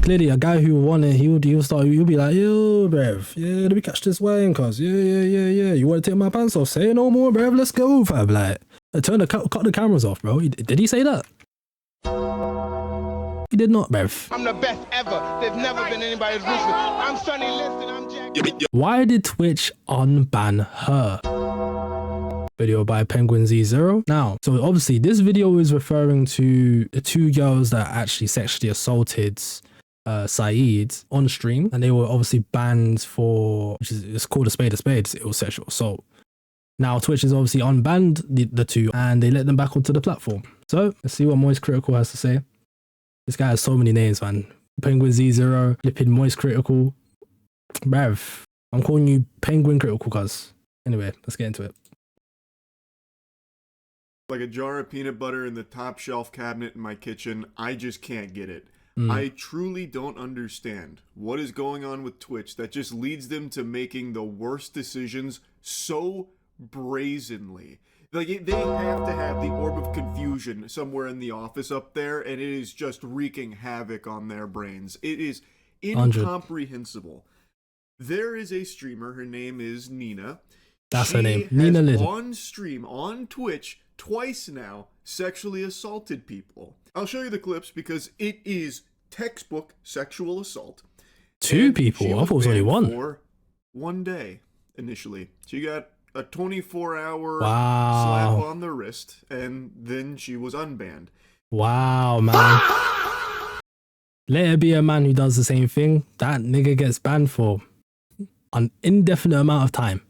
clearly a guy who won it, he'll be like, yo, bruv, yeah, let me catch this wine, cuz, yeah. You want to take my pants off? Say no more, bruv, let's go, fam. Like, cut the cameras off, bro. Did he say that? He did not, bruv. I'm the best ever. There's never been anybody as ruthless. I'm Sonny Liston, I'm Jack. Why did Twitch unban her? Video by Penguin Z0. Now, so obviously this video is referring to the two girls that actually sexually assaulted Saeed on stream, and they were obviously banned for, it's called a spade, it was sexual assault. Now Twitch has obviously unbanned the two, and they let them back onto the platform. So let's see what Moist Critical has to say. This guy has so many names, man. Penguin Z0, flipping Moist Critical. Bruv, I'm calling you Penguin Critical, cuz. Anyway, let's get into it. Like a jar of peanut butter in the top shelf cabinet in my kitchen. I just can't get it. I truly don't understand what is going on with Twitch that just leads them to making the worst decisions so brazenly. Like, they have to have the orb of confusion somewhere in the office up there, and it is just wreaking havoc on their brains. It is incomprehensible. There is a streamer, her name is Nina. That's her name, Nina Lid. On stream, on Twitch, twice now, sexually assaulted people. I'll show you the clips because it is textbook sexual assault. Two people? I thought it was only one. For 1 day, initially. She got a 24-hour wow. slap on the wrist, and then she was unbanned. Wow, man. Let it be a man who does the same thing. That nigga gets banned for an indefinite amount of time.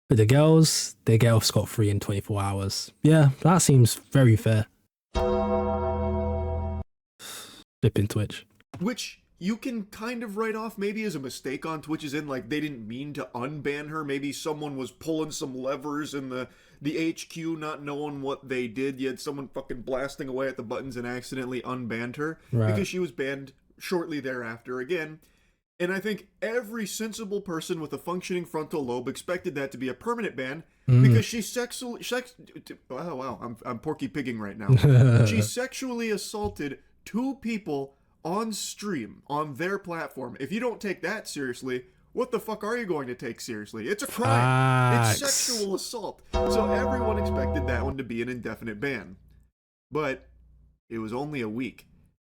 But the girls, they get off scot-free in 24 hours. Yeah, that seems very fair. Flipping Twitch. Which you can kind of write off maybe as a mistake on Twitch's end, like they didn't mean to unban her. Maybe someone was pulling some levers in the HQ, not knowing what they did. You had someone fucking blasting away at the buttons and accidentally unbanned her. Right. Because she was banned shortly thereafter again. And I think every sensible person with a functioning frontal lobe expected that to be a permanent ban because she I'm Porky Pigging right now. She sexually assaulted two people on stream on their platform. If you don't take that seriously, what the fuck are you going to take seriously? It's a crime. It's sexual assault. So everyone expected that one to be an indefinite ban. But it was only a week.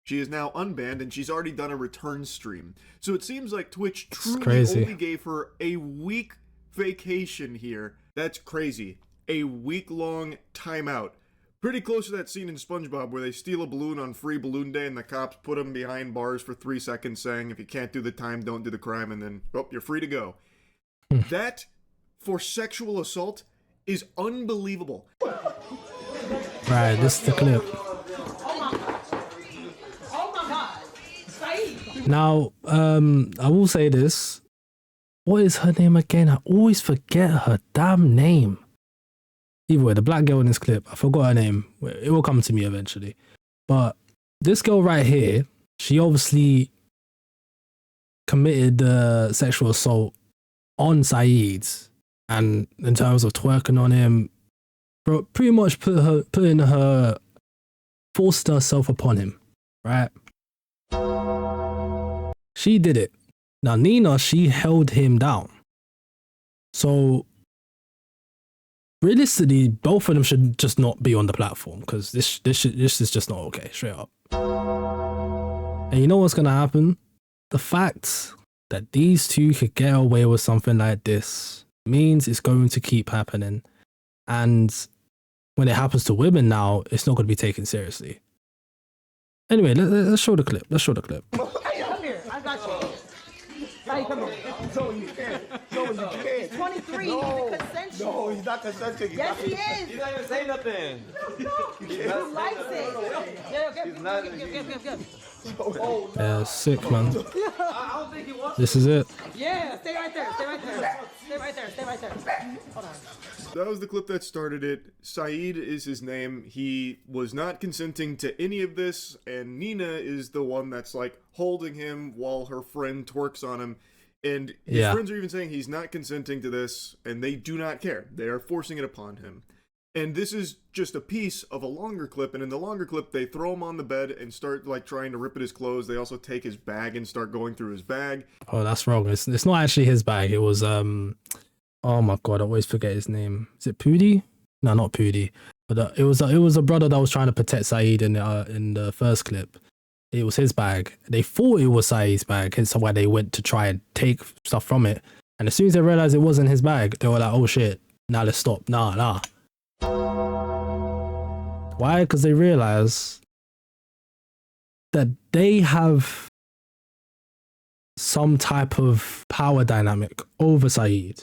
She is now unbanned, and she's already done a return stream. So it seems like Twitch truly only gave her a week vacation here. That's crazy. A week-long timeout. Pretty close to that scene in SpongeBob where they steal a balloon on Free Balloon Day and the cops put them behind bars for 3 seconds saying, if you can't do the time, don't do the crime, and then, oh, you're free to go. That, for sexual assault, is unbelievable. Right, this is the clip. Now, I will say this. What is her name again? I always forget her damn name. Either way, the black girl in this clip, I forgot her name. It will come to me eventually. But this girl right here, she obviously committed sexual assault on Saeed. And in terms of twerking on him, pretty much forced herself upon him, right? She did it. Now Nina, she held him down. So realistically, both of them should just not be on the platform because this is just not okay, straight up. And you know what's gonna happen? The fact that these two could get away with something like this means it's going to keep happening. And when it happens to women now, it's not going to be taken seriously. Anyway, let's show the clip. Let's show the clip. Hey, come here. I got you. Hey, come here. So you can't. So you can't. 23, he's consensual. No, he's not consenting. Yes, he is. He's not even saying nothing. He likes it. Yeah, give. Yeah, sick, man. I don't think he wants This is it. Yeah, stay right there. Stay right there. Stay right there. Stay right there. Hold on. That was the clip that started it. Saeed is his name. He was not consenting to any of this, and Nina is the one that's like holding him while her friend twerks on him. And his friends are even saying he's not consenting to this, and they do not care. They are forcing it upon him. And this is just a piece of a longer clip, and in the longer clip, they throw him on the bed and start, like, trying to rip at his clothes. They also take his bag and start going through his bag. Oh, that's wrong. It's not actually his bag. It was, oh my God, I always forget his name. Is it Pudi? No, not Pudi. But it was a brother that was trying to protect Saeed in the first clip. It was his bag. They thought it was Saeed's bag, hence why they went to try and take stuff from it. And as soon as they realized it wasn't his bag, they were like, oh shit, now let's stop. Nah. Why? Because they realize that they have some type of power dynamic over Saeed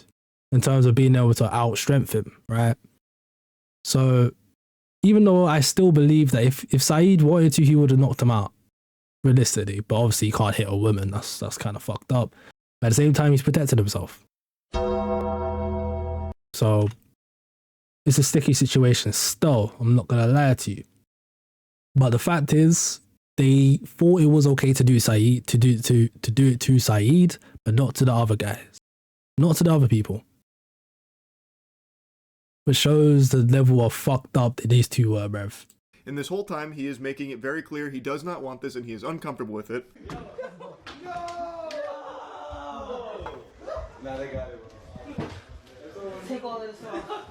in terms of being able to outstrength him, right? So even though I still believe that if Saeed wanted to, he would have knocked him out, realistically. But obviously, he can't hit a woman. That's kind of fucked up. But at the same time, he's protected himself. So it's a sticky situation still, I'm not gonna lie to you. But the fact is, they thought it was okay to do Saeed, to do it to Saeed, but not to the other guys. Not to the other people. Which shows the level of fucked up that these two were, bruv. And this whole time, he is making it very clear he does not want this and he is uncomfortable with it. Now they got it. Take all this off.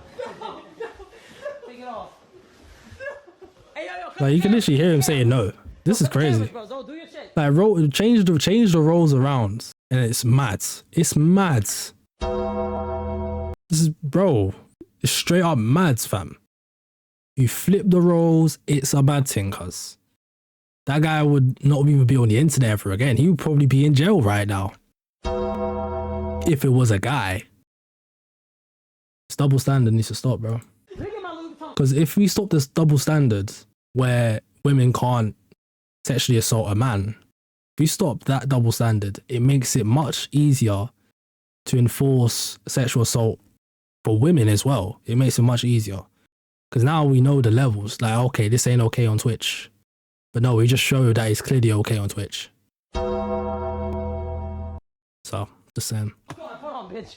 Take it off. Hey, yo, Like, you can literally hear him saying no. This is crazy. bro. Zo, do your shit. Like, change the roles around, and it's mad. It's mad. This is, bro, it's straight up mad, fam. You flip the roles, it's a bad thing, cuz that guy would not even be on the internet ever again. He would probably be in jail right now. If it was a guy. This double standard needs to stop, bro. Look at my Louis Vuitton. Because if we stop this double standard where women can't sexually assault a man, if we stop that double standard, it makes it much easier to enforce sexual assault for women as well. It makes it much easier. Because now we know the levels. Like, okay, this ain't okay on Twitch. But no, we just show that it's clearly okay on Twitch. So, just saying. Hold on, bitch.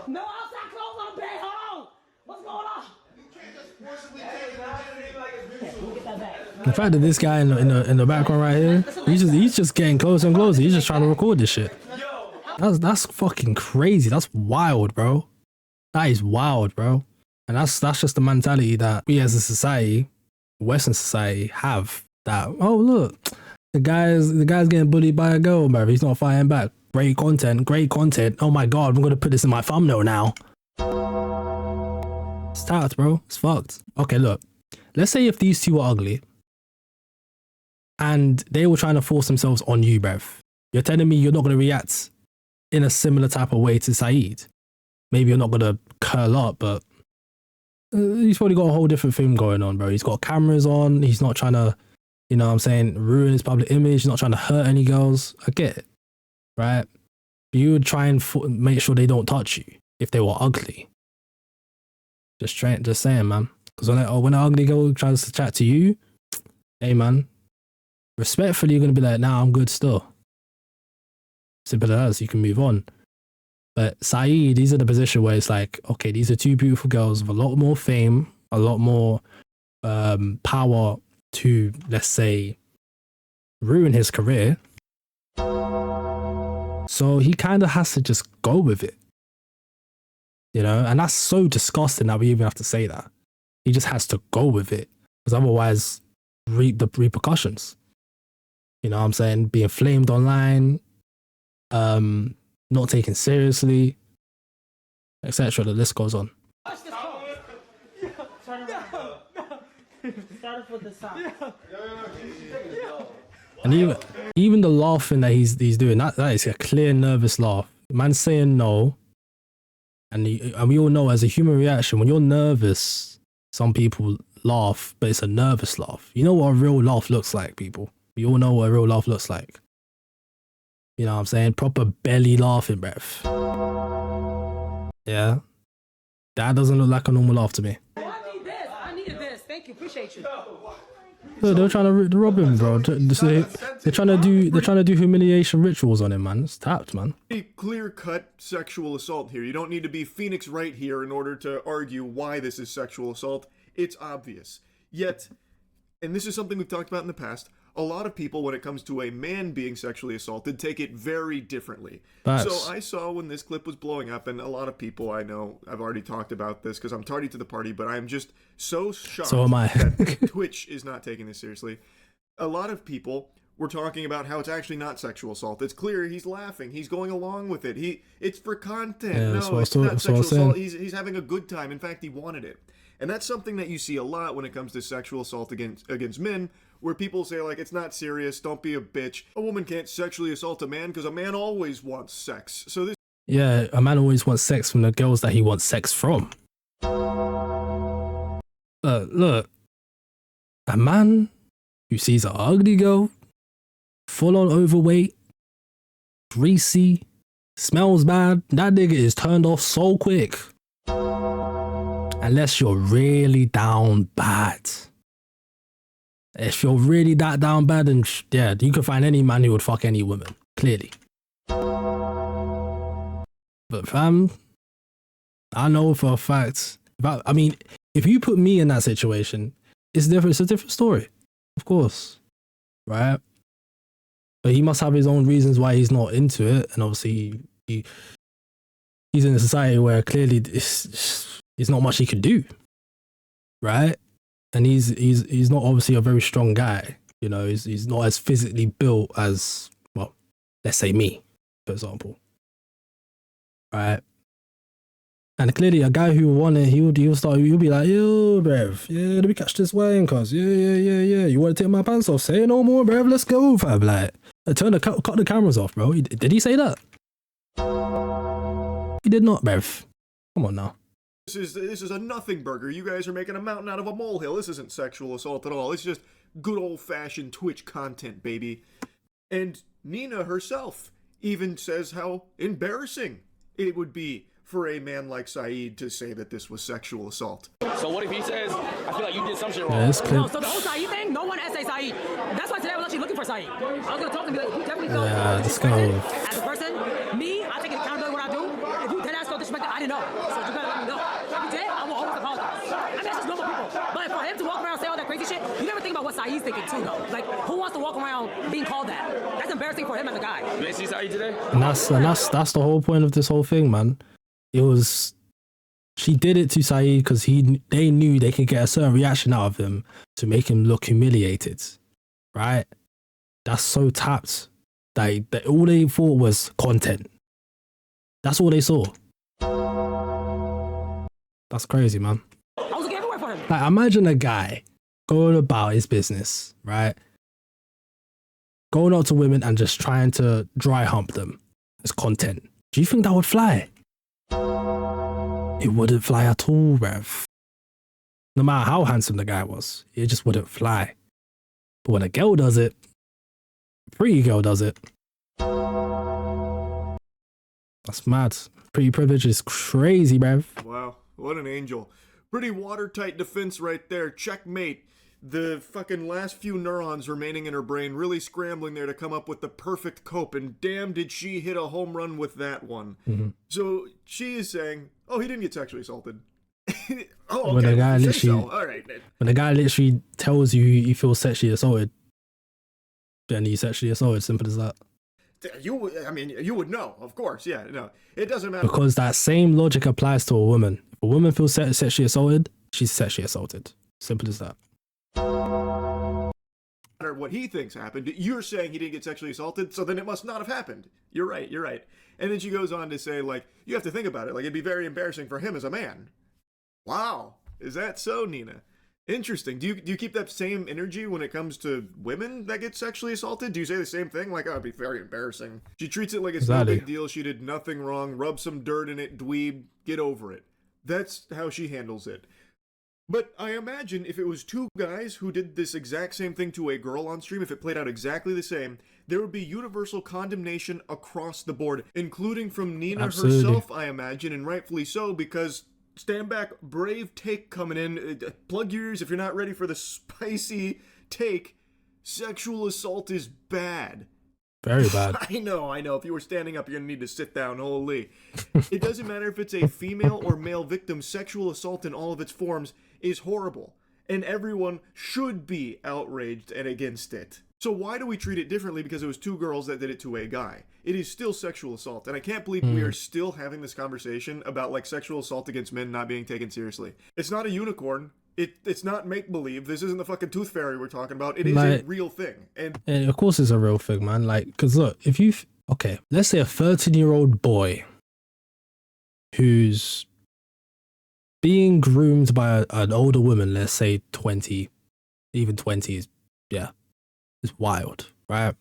No outside clothes on the bed. Hold on. What's going on? Get that back. The fact that this guy in the background right here, he's just getting closer and closer. He's just trying to record this shit. That's fucking crazy. That's wild, bro. That is wild, bro. And that's just the mentality that we as a society, Western society, have. That, oh look, the guy's getting bullied by a girl, bro. He's not fighting back. Great content. Oh my God, I'm gonna put this in my thumbnail now. It's tapped, bro. It's fucked. Okay, look. Let's say if these two were ugly and they were trying to force themselves on you, bruv. You're telling me you're not gonna react in a similar type of way to Saeed. Maybe you're not gonna curl up, but he's probably got a whole different thing going on, bro. He's got cameras on. He's not trying to, you know what I'm saying, ruin his public image. He's not trying to hurt any girls. I get it, right? But you would try and make sure they don't touch you if they were ugly. Just saying, man. Because when an ugly girl tries to chat to you, hey, man, respectfully, you're going to be like, nah, I'm good still. Simple as, you can move on. But Saeed, he's in a position where it's like, okay, these are two beautiful girls with a lot more fame, a lot more power to, let's say, ruin his career. So he kind of has to just go with it. You know, and that's so disgusting that we even have to say that. He just has to go with it, because otherwise reap the repercussions. You know what I'm saying? Being flamed online, not taken seriously, etc. The list goes on. Watch this call. Turn around. Start with the side. And even the laughing that he's doing, that is a clear nervous laugh. Man's saying no. And we all know, as a human reaction, when you're nervous, some people laugh, but it's a nervous laugh. You know what a real laugh looks like, people. We all know what a real laugh looks like. You know what I'm saying? Proper belly laughing, breath. Yeah. That doesn't look like a normal laugh to me. I need this. I needed this. Thank you. Appreciate you. Look, they're trying to rob him, bro. They're trying to do humiliation rituals on him, man. It's tapped, man. Clear-cut sexual assault here. You don't need to be Phoenix Wright here in order to argue why this is sexual assault. It's obvious. Yet, and this is something we've talked about in the past, a lot of people, when it comes to a man being sexually assaulted, take it very differently. So I saw when this clip was blowing up, and a lot of people I know, I've already talked about this because I'm tardy to the party, but I'm just so shocked So am I. that Twitch is not taking this seriously. A lot of people were talking about how it's actually not sexual assault. It's clear he's laughing. He's going along with it. It's for content. Yeah, no, it's not sexual assault. He's having a good time. In fact, he wanted it. And that's something that you see a lot when it comes to sexual assault against men, where people say, like, it's not serious, don't be a bitch. A woman can't sexually assault a man because a man always wants sex. So this... Yeah, a man always wants sex from the girls that he wants sex from. Look, a man who sees an ugly girl, full on overweight, greasy, smells bad, that nigga is turned off so quick. Unless you're really down bad. If you're really that down bad, then yeah, you can find any man who would fuck any woman, clearly. But fam, I know for a fact, I mean, if you put me in that situation, it's different. It's a different story, of course, right? But he must have his own reasons why he's not into it, and obviously he's in a society where clearly there's not much he can do, right? And he's not obviously a very strong guy. You know, he's not as physically built as, well, let's say me, for example, right? And clearly, a guy who won it, he'll be like, yo, bruv, yeah, let me catch this wine, cuz, yeah. You want to take my pants off? Say no more, bruv, let's go, fam. Like, cut the cameras off, bro. Did he say that? He did not, bruv. Come on now. This is a nothing burger. You guys are making a mountain out of a molehill. This isn't sexual assault at all. It's just good old-fashioned Twitch content, baby. And Nina herself even says how embarrassing it would be for a man like Saeed to say that this was sexual assault. So what if he says, I feel like you did some shit wrong? Yeah, No, so the whole Saeed thing, no one essay Saeed. That's why today I was actually looking for Saeed. I was going to talk to him and be like, you definitely felt let's go. as a person. Me, I take accountability what I do. If you dead ass felt disrespected, I didn't know. So you better let me know. If you did, I will always apologize. I mean, that's just normal people. But for him to walk around and say all that crazy shit, you never think about what Saeed's thinking too, though. Like, who wants to walk around being called that? That's embarrassing for him as a guy. You ain't see Saeed today? And that's the whole point of this whole thing, man. She did it to Saeed because they knew they could get a certain reaction out of him to make him look humiliated, right? That's so tapped. That all they thought was content. That's all they saw. That's crazy, man. I was looking everywhere for him. Like, imagine a guy going about his business, right? Going out to women and just trying to dry hump them as content. Do you think that would fly? It wouldn't fly at all, bruv. No matter how handsome the guy was, it just wouldn't fly. But when a girl does it, a pretty girl does it, that's mad. Pretty privilege is crazy, bruv. Wow, what an angel. Pretty watertight defense right there. Checkmate. The fucking last few neurons remaining in her brain really scrambling there to come up with the perfect cope, and damn did she hit a home run with that one. Mm-hmm. So she is saying, oh, he didn't get sexually assaulted. Oh, okay. When the guy literally tells you he feels sexually assaulted, then he's sexually assaulted. Simple as that. You would know, of course. Yeah, no, it doesn't matter. Because that same logic applies to a woman. If a woman feels sexually assaulted, she's sexually assaulted. Simple as that. What he thinks happened. You're saying he didn't get sexually assaulted, so then it must not have happened. You're right. And then she goes on to say, like, you have to think about it. Like, it'd be very embarrassing for him as a man. Wow. Is that so, Nina? Interesting. Do you keep that same energy when it comes to women that get sexually assaulted? Do you say the same thing? Like, oh, it'd be very embarrassing. She treats it like it's no big deal. She did nothing wrong. Rub some dirt in it, dweeb. Get over it. That's how she handles it. But I imagine if it was two guys who did this exact same thing to a girl on stream, if it played out exactly the same, there would be universal condemnation across the board, including from Nina herself, I imagine, and rightfully so, because, stand back, brave take coming in, plug your ears if you're not ready for the spicy take sexual assault is bad. Very bad. I know. If you were standing up, you're gonna need to sit down. Holy. It doesn't matter if it's a female or male victim, sexual assault in all of its forms is horrible. And everyone should be outraged and against it. So why do we treat it differently because it was two girls that did it to a guy? It is still sexual assault. And I can't believe we are still having this conversation about like sexual assault against men not being taken seriously. It's not a unicorn. It's not make-believe. This isn't the fucking tooth fairy we're talking about. It is a real thing. And of course it's a real thing, man. Like, because look, if you... Okay, let's say a 13-year-old boy who's being groomed by an older woman, let's say 20, even 20s, yeah, it's wild, right?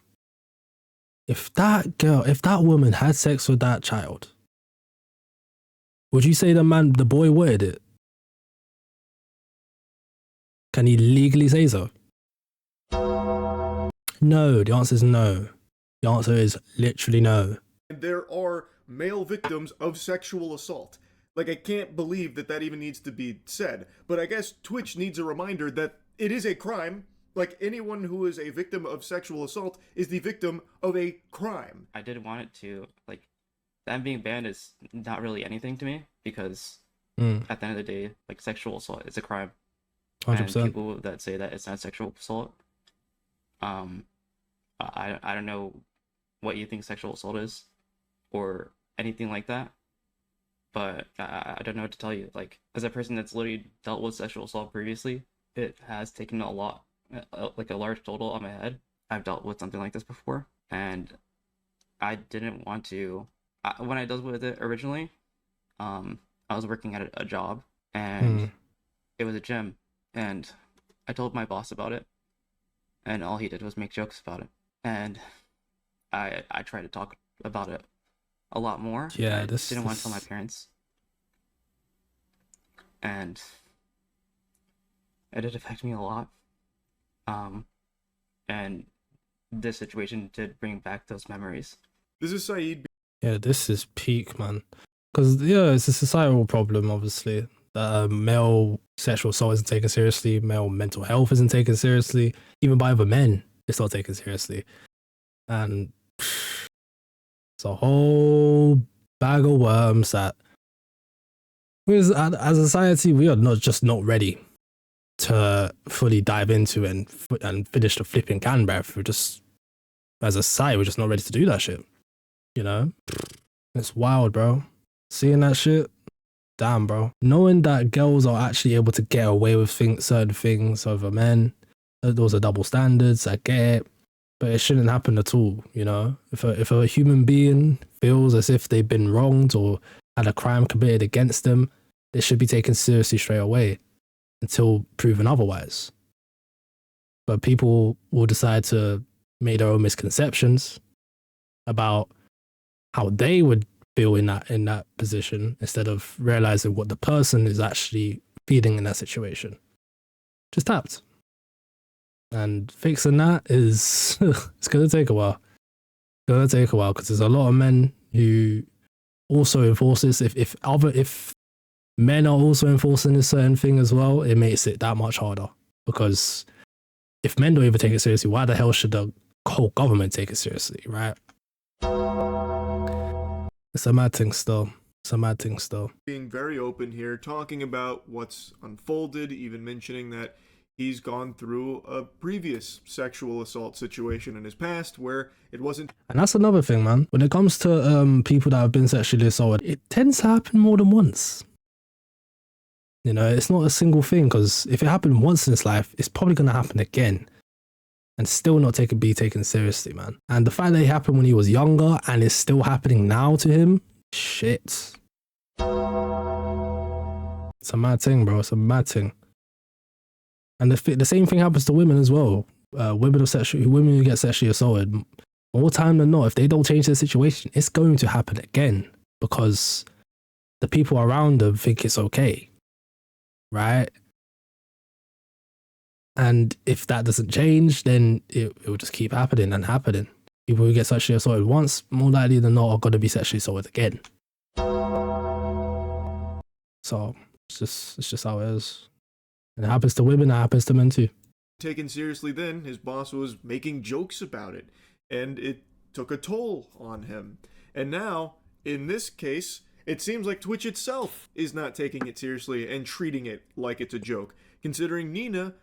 If that woman had sex with that child, would you say the boy wanted it? Can he legally say so? No, the answer is no. The answer is literally no. there are male victims of sexual assault. Like, I can't believe that even needs to be said. But I guess Twitch needs a reminder that it is a crime. Like, anyone who is a victim of sexual assault is the victim of a crime. I did want it to, like, them being banned is not really anything to me, because at the end of the day, like, sexual assault is a crime. 100%. And people that say that it's not sexual assault, I don't know what you think sexual assault is, or anything like that. But I don't know what to tell you. Like, as a person that's literally dealt with sexual assault previously, it has taken a lot, like a large total on my head. I've dealt with something like this before, and I didn't want to. When I dealt with it originally, I was working at a job, and it was a gym, and I told my boss about it, and all he did was make jokes about it. And I tried to talk about it a lot more. Yeah, I didn't want to tell my parents, and it did affect me a lot. And this situation did bring back those memories. This is Saeed. Yeah, this is peak, man. Because, yeah, it's a societal problem, obviously. That male sexual assault isn't taken seriously. Male mental health isn't taken seriously. Even by other men, it's not taken seriously. And it's a whole bag of worms that, as a society, we are not ready to fully dive into and finish the flipping can, bruv. We're just, as a society, we're just not ready to do that shit. You know? It's wild, bro. Seeing that shit, damn, bro. Knowing that girls are actually able to get away with certain things over men, those are double standards, I get it. But it shouldn't happen at all, you know? If a human being feels as if they've been wronged or had a crime committed against them, they should be taken seriously straight away until proven otherwise. But people will decide to make their own misconceptions about how they would feel in that position, instead of realizing what the person is actually feeling in that situation. Just tapped. And fixing that is it's gonna take a while. It's gonna take a while, because there's a lot of men who also enforce this. If men are also enforcing a certain thing as well, it makes it that much harder. Because if men don't even take it seriously, why the hell should the whole government take it seriously, right? It's a mad thing still. Being very open here, talking about what's unfolded, even mentioning that he's gone through a previous sexual assault situation in his past where it wasn't. And that's another thing, man. When it comes to people that have been sexually assaulted, it tends to happen more than once. You know, it's not a single thing, because if it happened once in his life, it's probably going to happen again. And still not be taken seriously, man. And the fact that it happened when he was younger and it's still happening now to him, shit. It's a mad thing, bro. It's a mad thing. And the same thing happens to women as well. Women who get sexually assaulted, more time than not, if they don't change their situation, it's going to happen again, because the people around them think it's okay, right? And if that doesn't change, then it will just keep happening and happening. People who get sexually assaulted once, more likely than not, are going to be sexually assaulted again. So it's just how it is. And it happens to women, it happens to men too. Taken seriously then, his boss was making jokes about it, and it took a toll on him. And now, in this case, it seems like Twitch itself is not taking it seriously and treating it like it's a joke, considering Nina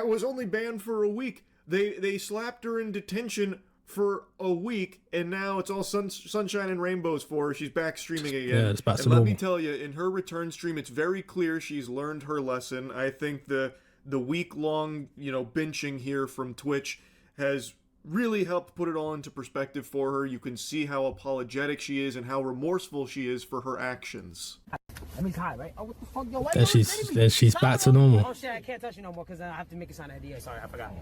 was only banned for a week. They slapped her in detention for a week, and now it's all sunshine and rainbows for her. She's back streaming again. Yeah, it's back to and let normal. me tell you, in her return stream, it's very clear she's learned her lesson. I think the week-long, benching here from Twitch has really helped put it all into perspective for her. You can see how apologetic she is and how remorseful she is for her actions. Let me tie, right? Oh, what the fuck? Yo, why And she's back to normal. Oh shit, I can't touch you no more because I have to make you sign an NDA. Sorry, I forgot.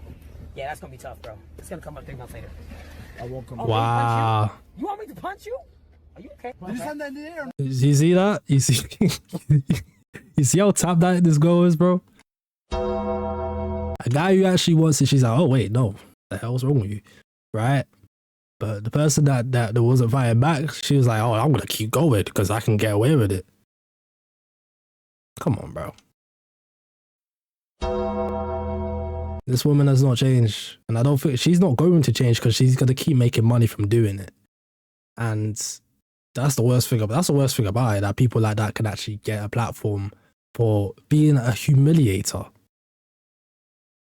Yeah, that's gonna be tough, bro. It's gonna come up 3 months later. I won't come. Wow. You want me to punch you? Are you okay? Did you sign the NDA or no? You see that? You see? You see how tapped that this girl is, bro? A guy who actually wants it, she's like, oh wait, no, the hell's wrong with you, right? But the person that wasn't fighting back, she was like, oh, I'm gonna keep going because I can get away with it. Come on, bro. This woman has not changed, and I don't think she's not going to change because she's gonna keep making money from doing it. And that's the worst thing about it, that people like that can actually get a platform for being a humiliator.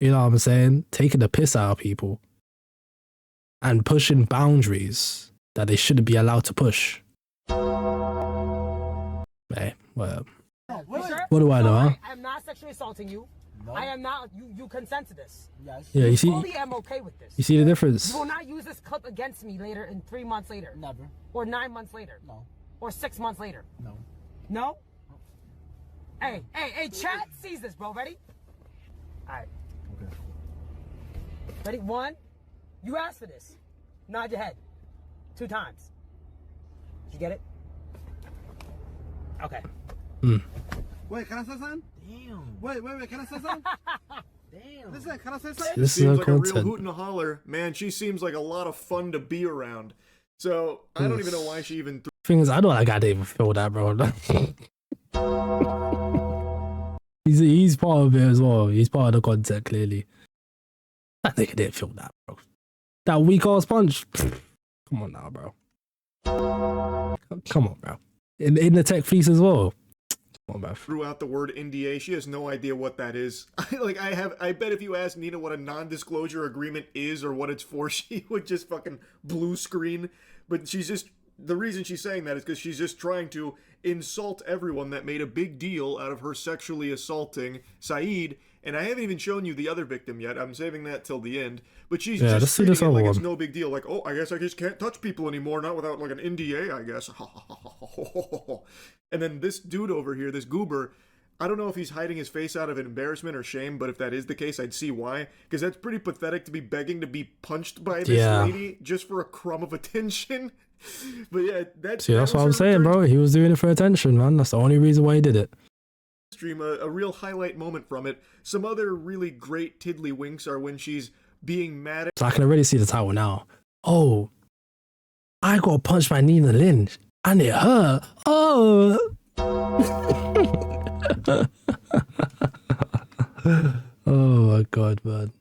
You know what I'm saying? Taking the piss out of people and pushing boundaries that they shouldn't be allowed to push. Hey, well, what do I know, huh? I am not sexually assaulting you. No. I am not. You consent to this. Yes. Yeah, you see. Fully am okay with this. You see the difference? You will not use this clip against me later in 3 months later. Never. Or 9 months later. No. Or 6 months later. No. No? Hey, chat sees this, bro. Ready? All right. Okay. Ready? 1. You asked for this. Nod your head. 2 times. Did you get it? Okay. Wait, can I say something? Damn. Wait, can I say something? Damn. Listen, can I say something? This seems is like content. a real hoot and a holler. Man, she seems like a lot of fun to be around. So, I don't even know why she even Thing is, I don't like I didn't even feel that, bro. He's part of it as well. He's part of the content, clearly. That nigga didn't feel that, bro. That weak ass punch. Come on now, bro. Come on, bro. In the tech fleece as well. Come on, bro. threw out the word NDA. She has no idea what that is. I bet if you ask Nina what a non-disclosure agreement is or what it's for, she would just fucking blue screen. But the reason she's saying that is because she's just trying to insult everyone that made a big deal out of her sexually assaulting Saeed. And I haven't even shown you the other victim yet. I'm saving that till the end. But she's just treating it like it's no big deal. Like, oh, I guess I just can't touch people anymore. Not without like an NDA, I guess. And then this dude over here, this goober, I don't know if he's hiding his face out of embarrassment or shame, but if that is the case, I'd see why. Because that's pretty pathetic to be begging to be punched by this lady just for a crumb of attention. But yeah, that's what I'm saying, bro. He was doing it for attention, man. That's the only reason why he did it. Stream a real highlight moment from it. Some other really great tiddlywinks are when she's being mad at. So I can already see the title now. Oh, I got punched by Nina Lynch and it hurt. Oh. Oh my god, man.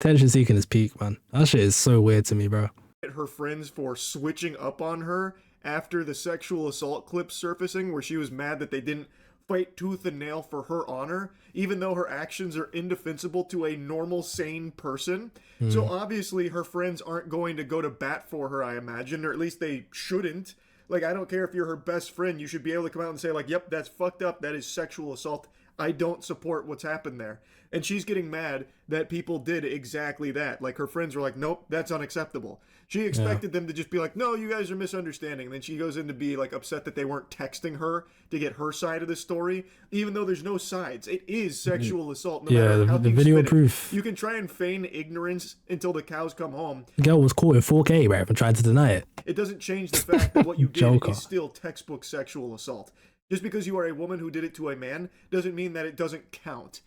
Attention seeking is peak, man. That shit is so weird to me, bro. Her friends for switching up on her after the sexual assault clip surfacing where she was mad that they didn't fight tooth and nail for her honor, even though her actions are indefensible to a normal, sane person. So obviously her friends aren't going to go to bat for her, I imagine, or at least they shouldn't. Like, I don't care if you're her best friend, you should be able to come out and say, like, yep, that's fucked up, that is sexual assault. I don't support what's happened there. And she's getting mad that people did exactly that. Like, her friends were like, nope, that's unacceptable. She expected them to just be like, no, you guys are misunderstanding. And then she goes in to be, like, upset that they weren't texting her to get her side of the story, even though there's no sides. It is sexual assault, no matter how the you video spin it. proof. You can try and feign ignorance until the cows come home. The girl was caught in 4K, bro, and tried to deny it. It doesn't change the fact that what you did Joker. is still textbook sexual assault. Just because you are a woman who did it to a man doesn't mean that it doesn't count.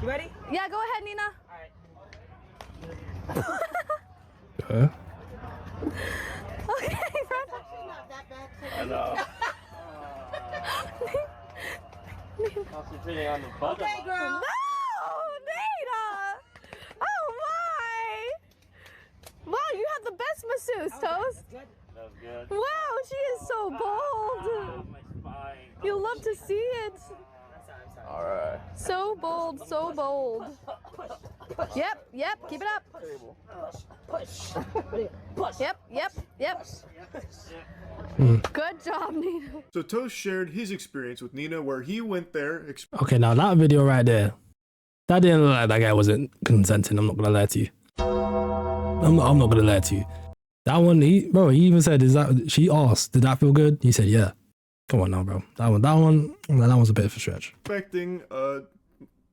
You ready? Yeah, go ahead, Nina. All Huh? right. Okay, I know. Concentrating on the bug. No! this masseuse, Toast? That's good. Wow, she is so bold. My spine. You love to see it. All right. So bold, so bold. Yep, yep, keep it up. Yep. Good job, Nina. So Toast shared his experience with Nina where he went there. Okay, now that video right there, that didn't look like that guy wasn't consenting. I'm not gonna lie to you. I'm not gonna lie to you. That one, he even said, she asked, did that feel good? He said, yeah. Come on now, bro. That one's a bit of a stretch. Expecting a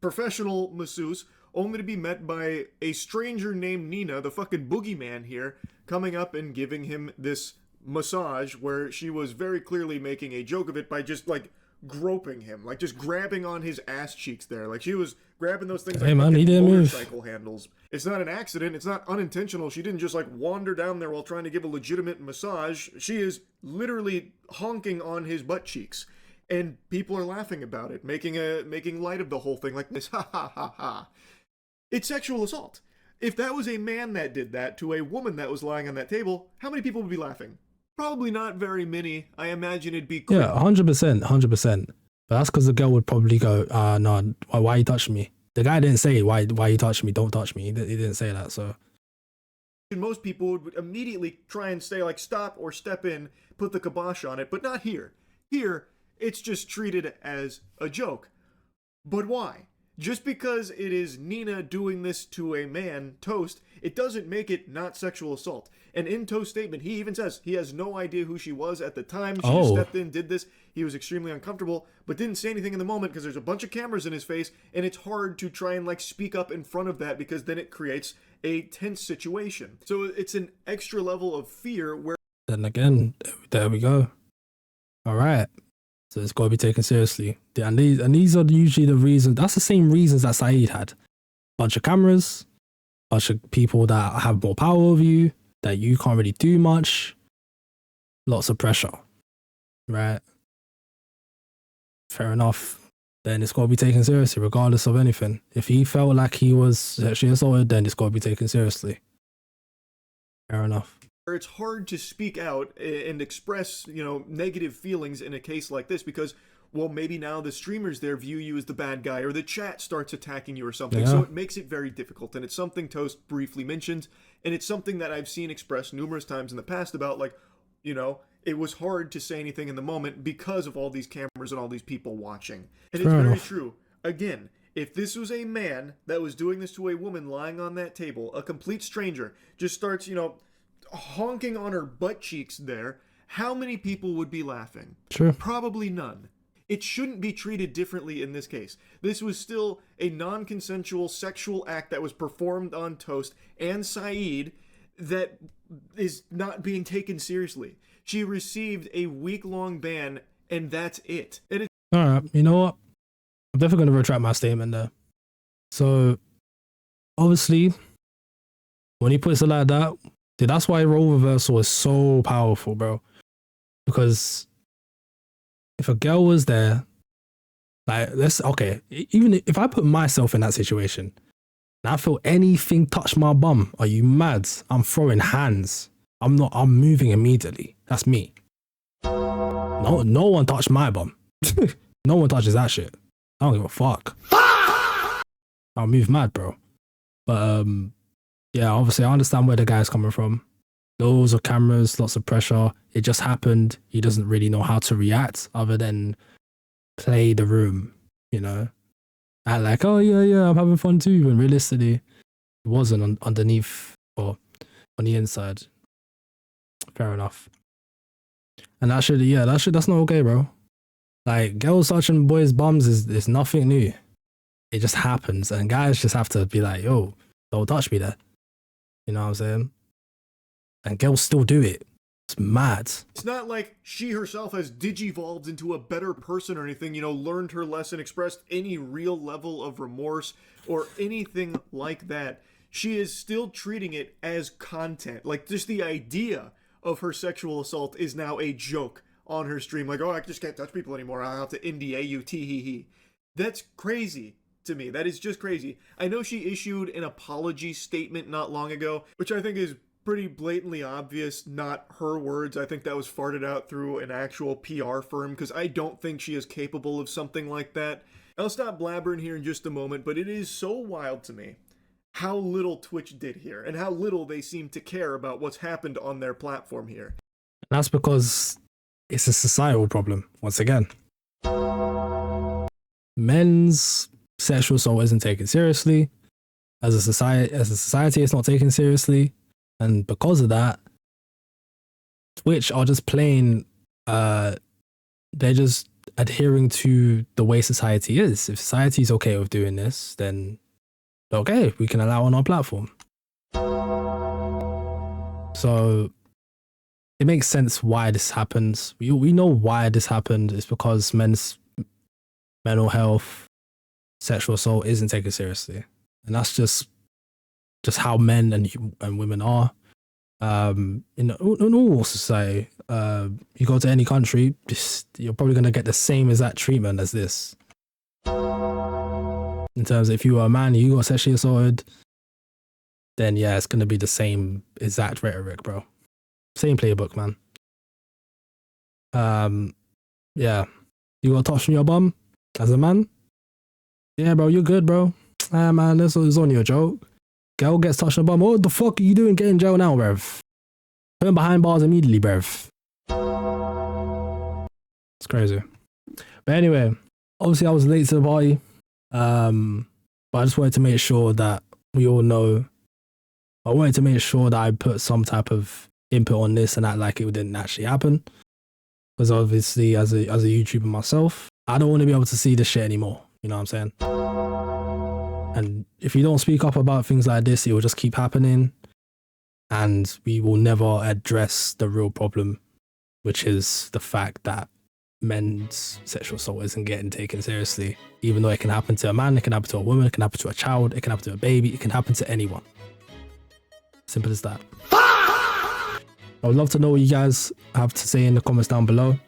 professional masseuse only to be met by a stranger named Nina, the fucking boogeyman here, coming up and giving him this massage where she was very clearly making a joke of it by just like groping him, like just grabbing on his ass cheeks there. Like she was grabbing those things like man, he didn't motorcycle handles. It's not an accident. It's not unintentional. She didn't just like wander down there while trying to give a legitimate massage. She is literally honking on his butt cheeks. And people are laughing about it, making light of the whole thing like this. Ha ha ha ha. It's sexual assault. If that was a man that did that to a woman that was lying on that table, how many people would be laughing? Probably not very many. I imagine it'd be Yeah, 100%. But that's because the girl would probably go, no, why you touching me? The guy didn't say, why you touching me? Don't touch me. He didn't say that, so. Most people would immediately try and say, like, stop or step in, put the kibosh on it, but not here. Here, it's just treated as a joke. But why? Just because it is Nina doing this to a man, Toast, it doesn't make it not sexual assault. And in Toast's statement, he even says he has no idea who she was at the time. She just stepped in, did this. He was extremely uncomfortable, but didn't say anything in the moment because there's a bunch of cameras in his face, and it's hard to try and like speak up in front of that because then it creates a tense situation. So it's an extra level of fear where... Then again, there we go. All right. So it's got to be taken seriously. And these are usually the reasons. That's the same reasons that Saeed had. Bunch of cameras, bunch of people that have more power over you, that you can't really do much. Lots of pressure, right? Fair enough. Then it's got to be taken seriously, regardless of anything. If he felt like he was sexually assaulted, then it's got to be taken seriously. Fair enough. It's hard to speak out and express, negative feelings in a case like this because, well, maybe now the streamers there view you as the bad guy or the chat starts attacking you or something. Yeah. So it makes it very difficult. And it's something Toast briefly mentioned. And it's something that I've seen expressed numerous times in the past about, like, it was hard to say anything in the moment because of all these cameras and all these people watching. And it's very true. Again, if this was a man that was doing this to a woman lying on that table, a complete stranger, just starts, honking on her butt cheeks there, how many people would be laughing? Sure. Probably none. It shouldn't be treated differently in this case. This was still a non-consensual sexual act that was performed on Toast and Saeed that is not being taken seriously. She received a week-long ban, and that's it. And all right, you know what? I'm definitely going to retract my statement there. So, obviously, when he puts it like that, that's why role reversal is so powerful, bro. Because if a girl was there, like, even if I put myself in that situation and I feel anything touch my bum, are you mad? I'm throwing hands. I'm moving immediately. That's me. No one touched my bum. No one touches that shit. I don't give a fuck. I'll move mad, bro. But, yeah, obviously I understand where the guy's coming from. Loads of cameras, lots of pressure. It just happened. He doesn't really know how to react other than play the room, Act like, oh yeah, I'm having fun too. And realistically, it wasn't underneath or on the inside. Fair enough. And that's not okay, bro. Like, girls touching boys' bums is nothing new. It just happens. And guys just have to be like, yo, don't touch me there. You know what I'm saying? And girls still do it. It's mad. It's not like she herself has digivolved into a better person or anything, learned her lesson, expressed any real level of remorse or anything like that. She is still treating it as content. Like, just the idea of her sexual assault is now a joke on her stream. Like, oh, I just can't touch people anymore. I'll have to NDA you, tee-hee-hee. That's crazy to me. That is just crazy. I know she issued an apology statement not long ago, which I think is pretty blatantly obvious, not her words. I think that was farted out through an actual PR firm, because I don't think she is capable of something like that. I'll stop blabbering here in just a moment, but it is so wild to me how little Twitch did here, and how little they seem to care about what's happened on their platform here. That's because it's a societal problem, once again. Men's sexual assault isn't taken seriously. As a society, it's not taken seriously. And because of that, Twitch are just plain, they're just adhering to the way society is. If society's okay with doing this, then okay, we can allow on our platform. So it makes sense why this happens. We know why this happened. It's because men's mental health, sexual assault isn't taken seriously. And that's just how men and women are. In all society, you go to any country, you're probably going to get the same exact treatment as this. In terms of if you were a man, you got sexually assaulted, then yeah, it's going to be the same exact rhetoric, bro. Same playbook, man. Yeah, you got touched on your bum as a man. Yeah, bro, you're good, bro. Ah, man, this was only a joke. Girl gets touched on the bum. What the fuck are you doing? Get in jail now, bruv. Put him behind bars immediately, bruv. It's crazy. But anyway, obviously I was late to the party. But I just wanted to make sure that we all know. I wanted to make sure that I put some type of input on this and act like it didn't actually happen. Because obviously, as a YouTuber myself, I don't want to be able to see this shit anymore. You know what I'm saying? And if you don't speak up about things like this, it will just keep happening. And we will never address the real problem, which is the fact that men's sexual assault isn't getting taken seriously. Even though it can happen to a man, it can happen to a woman, it can happen to a child, it can happen to a baby, it can happen to anyone. Simple as that. I would love to know what you guys have to say in the comments down below.